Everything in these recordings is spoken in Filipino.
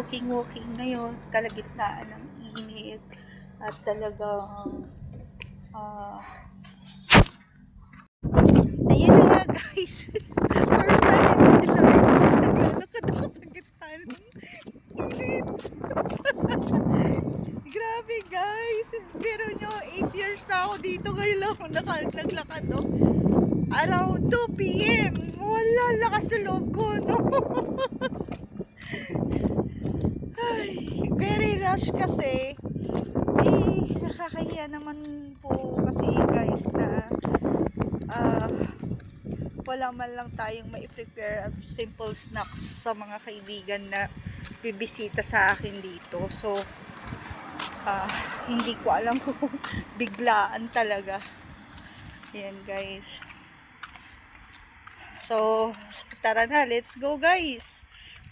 walking ngayon sa kalagitnaan ng init at talagang ah ayun na nga guys. First time in my life naglalakad ako sa gitna ng init. Grabe guys, pero nyo 8 years na ako dito, ngayon lang ako naglakad, no? Around 2 PM wala, lakas sa loob ko, no? Ay, very rush kasi. Nakakahiya naman po kasi guys na wala man lang tayong mai-prepare at simple snacks sa mga kaibigan na bibisita sa akin dito. So hindi ko alam kung biglaan talaga. Yan guys. So tara na, let's go guys.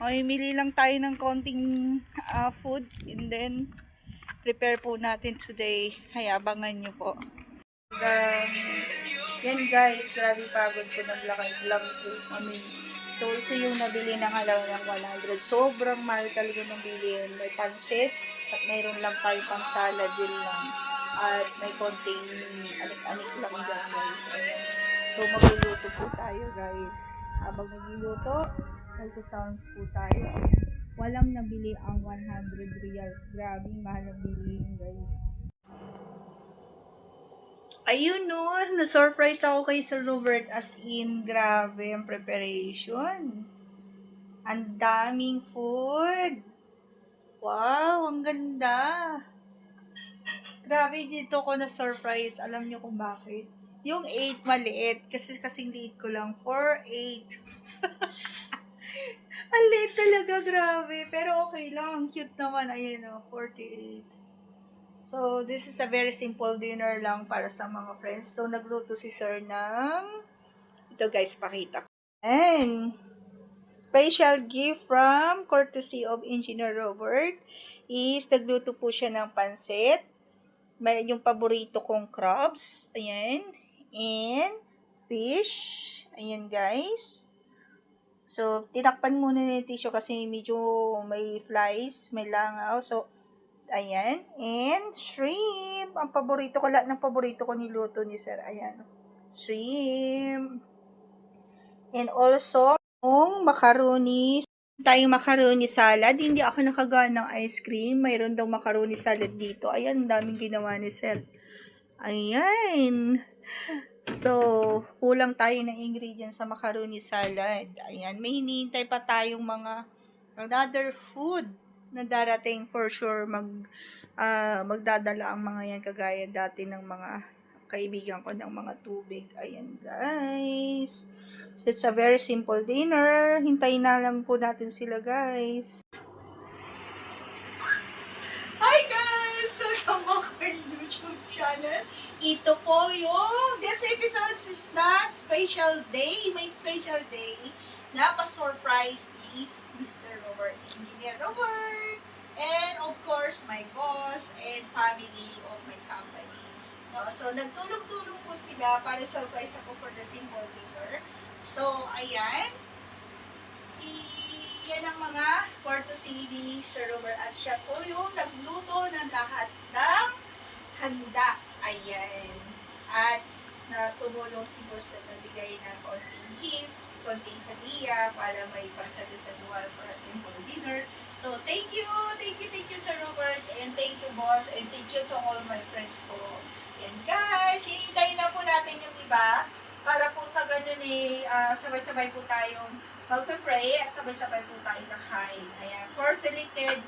Mamimili lang tayo ng konting food and then prepare po natin today. Hayabangan nyo po. Yan guys, grabe pagod ko, naglakad lang po kami. So ito yung nabili ng halaw ng 100. Sobrang mahal talaga ng bilhin. May pansit at mayroon lang tayo pang salad din lang. At may konting anik-anik lang dyan guys. Ayan. So magluluto po tayo guys. Habang nagluluto, nagsasounds po tayo. Walang nabili ang 100 reals. Grabe mahal ang bilihin guys. Ayun no, na-surprise ako kay Sir Robert, as in, grabe ang preparation. Ang daming food. Wow, ang ganda. Grabe, dito ko na-surprise. Alam niyo kung bakit? Yung 8 maliit, kasi kasing liit ko lang. 4, 8. Ang liit talaga, grabe. Pero okay lang, ang cute naman. Ayun o, 48. So, this is a very simple dinner lang para sa mga friends. So, nagluto si Sir ng, ito guys, pakita ko. And, special gift from courtesy of Engineer Robert is nagluto po siya ng pansit. May yung paborito kong crabs. Ayan. And, fish. Ayan guys. So, tinakpan muna ng tissue kasi medyo may flies, may langaw. So, ayan. And shrimp. Ang paborito ko, lahat ng paborito ko niluto ni Sir. Ayan. Shrimp. And also, yung macaroni. Tayong macaroni salad. Hindi ako nakagawa ng ice cream. Mayroon daw macaroni salad dito. Ayan, daming ginawa ni Sir. Ayan. So, kulang tayo ng ingredients sa macaroni salad. Ayan. May hinihintay pa tayong mga another food na darating, for sure magdadala ang mga yan kagaya dati ng mga kaibigan ko ng mga tubig. Ayan guys. So it's a very simple dinner. Hintayin na lang po natin sila guys. Hi guys! Welcome back to my YouTube channel. Ito po yung this episode is na special day. May special day na pa-surprise ni Mr. Robert, Engineer Robert, and of course, my boss and family of my company. So, nagtulong-tulong po sila para surprise ako for the simple dinner. So, ayan. Yan ang mga courtesy ni Sir Robert at siya po yung nagluto ng lahat ng handa. Ayan. At tumulong si boss na nagbigay ng konting gift, konting hadiah para may pasadusadual for a simple dinner. So, thank you, Sir Robert, and thank you, boss, and thank you to all my friends po. Yan, guys, hinintayin na po natin yung iba para po sa ganun sabay-sabay po tayong magpe-pray at sabay-sabay po tayong kakain. Ayan, for selected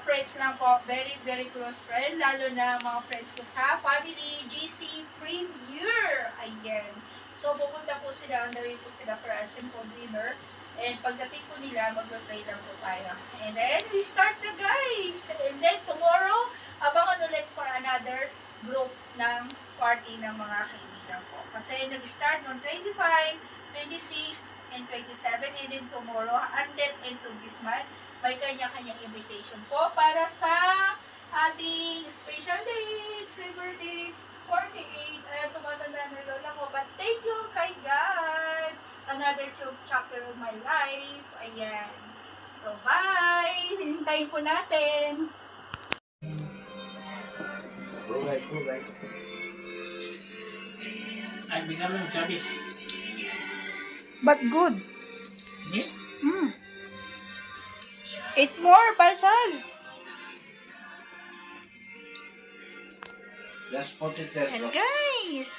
friends lang po, very, very close friend, lalo na mga friends ko sa family, GC Premier. Ayan. So, pupunta po sila, on the way po sila for a simple dinner. And pagdating po nila, mag-pray lang po tayo. And then, we start na guys! And then, tomorrow, abangan ulit for another group ng party ng mga kaibigan ko. Kasi nag-start noong 25, 26, and 27. And then tomorrow, until end of this month, may kanya-kanyang invitation po para sa ating special dates, my birthdays, 48, ayan, tumatanda na lola ko. But thank you kay God, another chapter of my life, ayan. So, bye! Hinintayin po natin. Go guys, go guys. I'm becoming chubby. But good. Me? Eat more, Pasal. Just put it there. And bro. guys,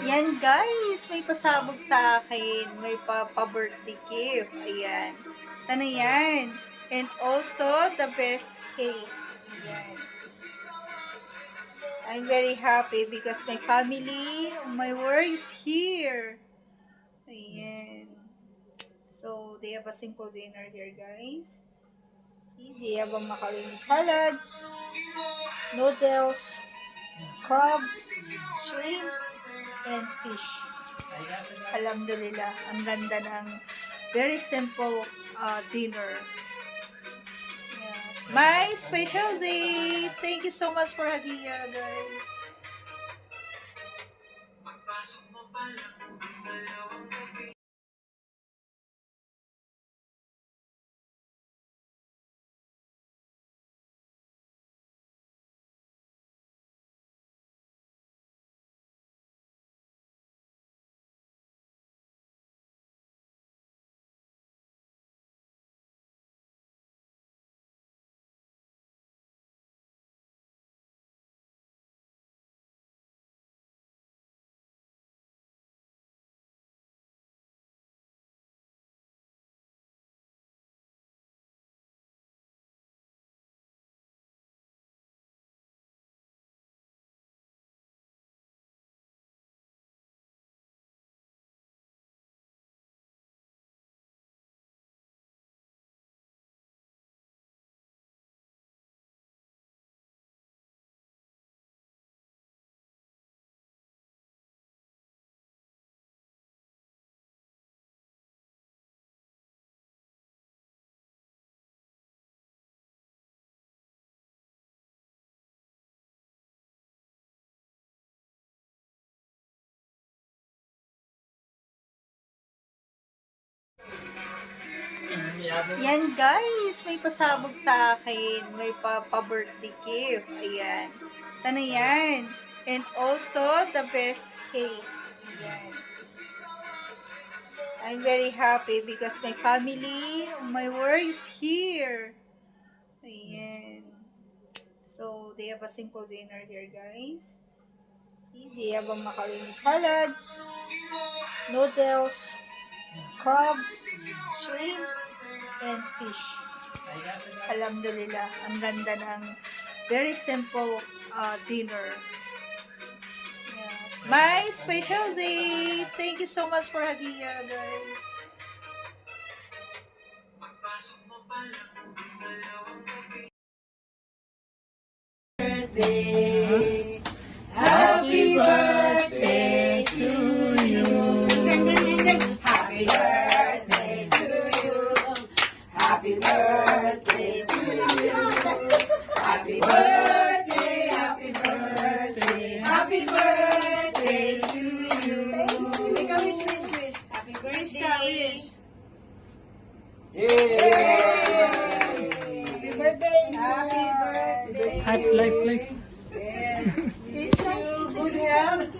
yan guys, may pasabog sa akin. May pa-birthday gift. Ayan. Sana yan. And also, the best cake. Yes. I'm very happy because my family, my work is here. Ayan. So, they have a simple dinner here, guys. See, they have a macaroni salad, noodles, crabs, shrimp, and fish. Alhamdulillah, ang ganda ng very simple dinner. Yeah. My special day. Thank you so much for Hadiya, guys. Yan guys, may pasabog sa akin. May pa-birthday gift. Ayan. Sana yan. And also, the best cake. Yes. I'm very happy because my family, my work is here. Ayan. So, they have a simple dinner here, guys. See, they have a macaroni salad, noodles, crabs, shrimp, and fish. Alhamdulillah, ang ganda ng very simple dinner. Yeah. My special day. Thank you so much for Hadiya, guys. Birthday. Happy birthday to you. Happy birthday to you. Happy birthday to you. Happy birthday, happy birthday, happy birthday to you. Make a wish, wish, wish. Happy birthday. Yay! Happy birthday. Happy birthday. Life, life, life. Yes. Good health.